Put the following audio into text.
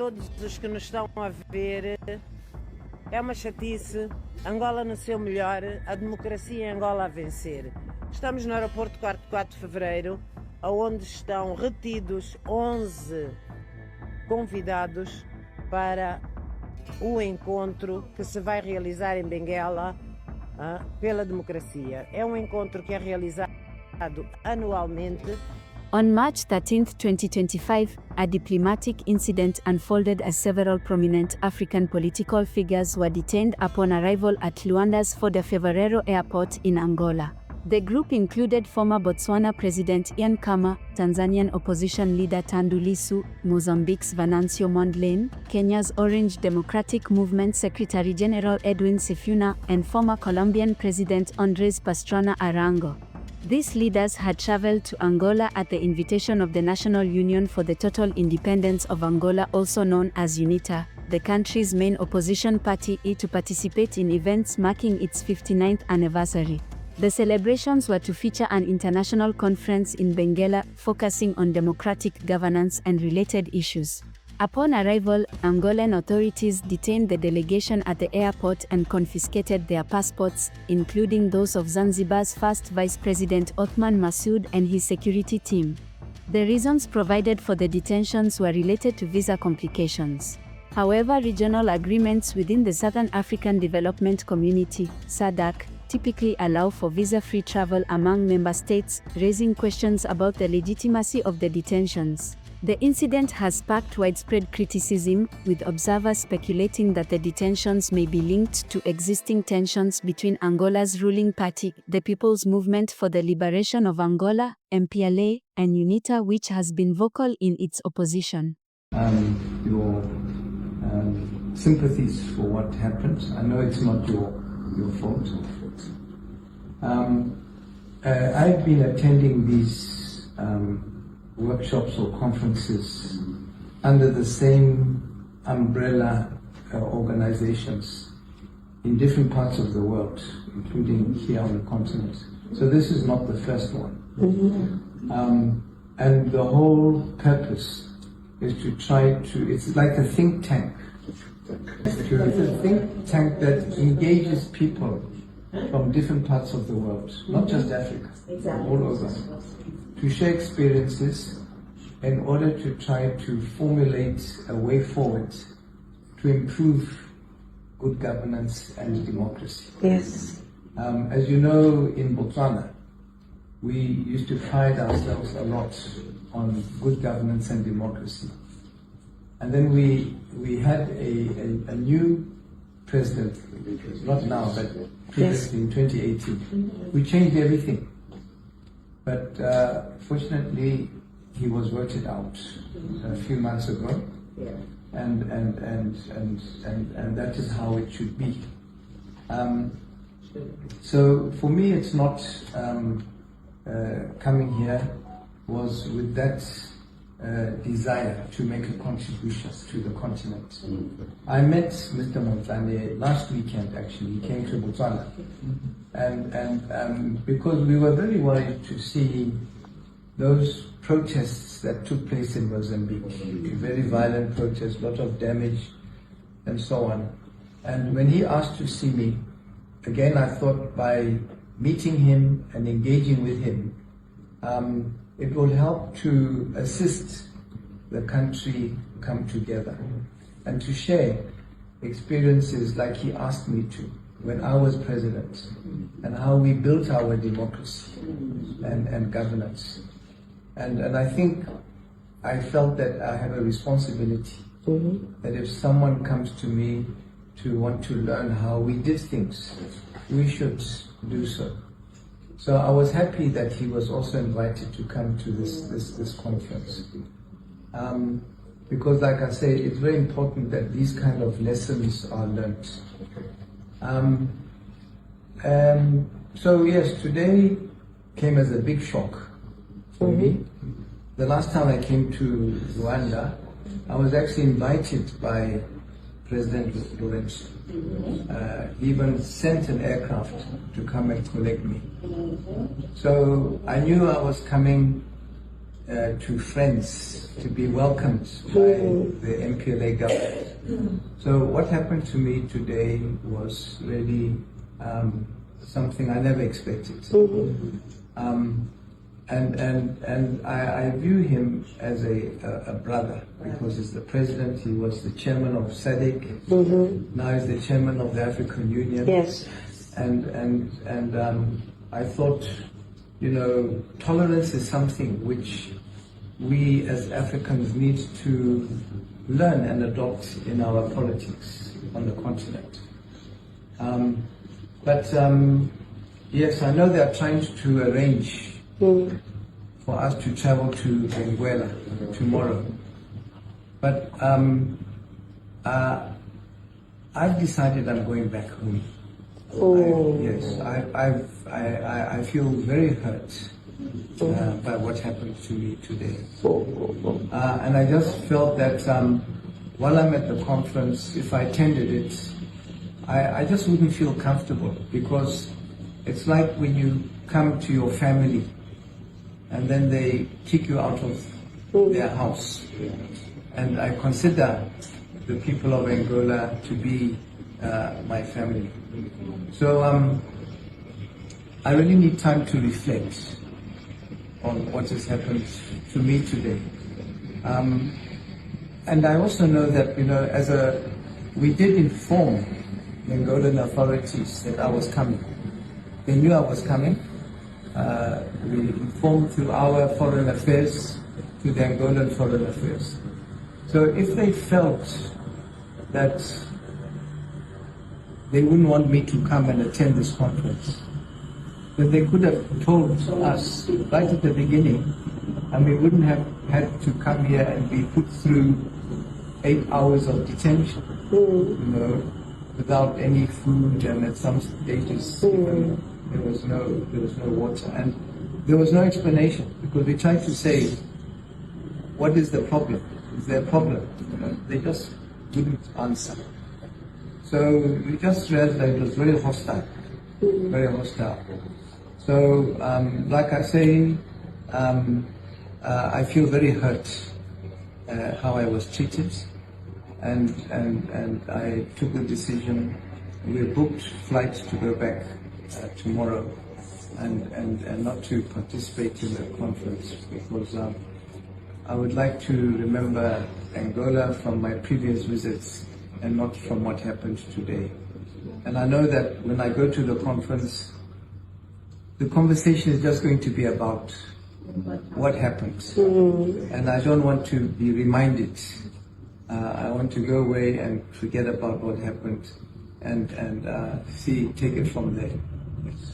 todos os que nos estão a ver. É uma chatice. Angola nasceu melhor, a democracia em Angola a vencer. Estamos no aeroporto 4 de fevereiro, onde estão retidos 11 convidados para o encontro que se vai realizar em Benguela pela democracia. É um encontro que é realizado anualmente. On March 13, 2025, a diplomatic incident unfolded as several prominent African political figures were detained upon arrival at Luanda's Fevereiro Airport in Angola. The group included former Botswana President Ian Khama, Tanzanian opposition leader Tundu Lissu, Mozambique's Venancio Mondlane, Kenya's Orange Democratic Movement Secretary General Edwin Sifuna, and former Colombian President Andrés Pastrana Arango. These leaders had traveled to Angola at the invitation of the National Union for the Total Independence of Angola, also known as UNITA, the country's main opposition party, to participate in events marking its 59th anniversary. The celebrations were to feature an international conference in Benguela focusing on democratic governance and related issues. Upon arrival, Angolan authorities detained the delegation at the airport and confiscated their passports, including those of Zanzibar's first Vice President Othman Masoud and his security team. The reasons provided for the detentions were related to visa complications. However, regional agreements within the Southern African Development Community, SADC, typically allow for visa-free travel among member states, raising questions about the legitimacy of the detentions. The incident has sparked widespread criticism, with observers speculating that the detentions may be linked to existing tensions between Angola's ruling party, the People's Movement for the Liberation of Angola, MPLA, and UNITA, which has been vocal in its opposition. Your sympathies for what happened. I know it's not your fault. I've been attending these workshops or conferences under the same umbrella organizations in different parts of the world, including here on the continent. So this is not the first one. And the whole purpose is to try to, it's like a think tank. It's a think tank that engages people from different parts of the world, not just Africa, all over, to share experiences in order to try to formulate a way forward to improve good governance and democracy. Yes. As you know, in Botswana, we used to pride ourselves a lot on good governance and democracy. And then we had a new president, not now, but previously in 2018. We changed everything. But fortunately, he was voted out a few months ago, and that is how it should be. So for me, it's not coming here was with that desire to make a contribution to the continent. I met Mr. Mondlane last weekend, actually. He came to Botswana. And because we were very worried to see those protests that took place in Mozambique, very violent protests, a lot of damage, and so on. And when he asked to see me, again, I thought by meeting him and engaging with him, it will help to assist the country come together and to share experiences like he asked me to when I was president, and how we built our democracy and governance. And I think I felt that I have a responsibility, that if someone comes to me to want to learn how we did things, we should do so. So I was happy that he was also invited to come to this conference. Because like I say, it's very important that these kind of lessons are learned. So yes, today came as a big shock for me. The last time I came to Luanda, I was actually invited by President Lorenzo. He even sent an aircraft to come and collect me. So I knew I was coming to friends to be welcomed by the MPLA government. So what happened to me today was really something I never expected. And I view him as a brother, because he's the president, he was the chairman of SADC, now he's the chairman of the African Union. Yes. And I thought, you know, tolerance is something which we as Africans need to learn and adopt in our politics on the continent. Yes, I know they are trying to arrange for us to travel to Angola tomorrow. But I've decided I'm going back home. I feel very hurt by what happened to me today. And I just felt that while I'm at the conference, if I attended it, I just wouldn't feel comfortable, because it's like when you come to your family and then they kick you out of their house. And I consider the people of Angola to be my family. So I really need time to reflect on what has happened to me today. And I also know that, you know, we did inform the Angolan authorities that I was coming. They knew I was coming. We informed through our foreign affairs to the Angolan foreign affairs. So if they felt that they wouldn't want me to come and attend this conference, then they could have told us right at the beginning, and we wouldn't have had to come here and be put through 8 hours of detention, you know, without any food, and at some stages even there was no water, and there was no explanation, because we tried to say, what is the problem? Is there a problem? You know, they just didn't answer. So we just realized that it was very hostile, very hostile. So, like I say, I feel very hurt how I was treated, and I took the decision. We booked flights to go back tomorrow, and not to participate in the conference, because I would like to remember Angola from my previous visits and not from what happened today. And I know that when I go to the conference, the conversation is just going to be about what happened. And I don't want to be reminded. I want to go away and forget about what happened and take it from there. Yes.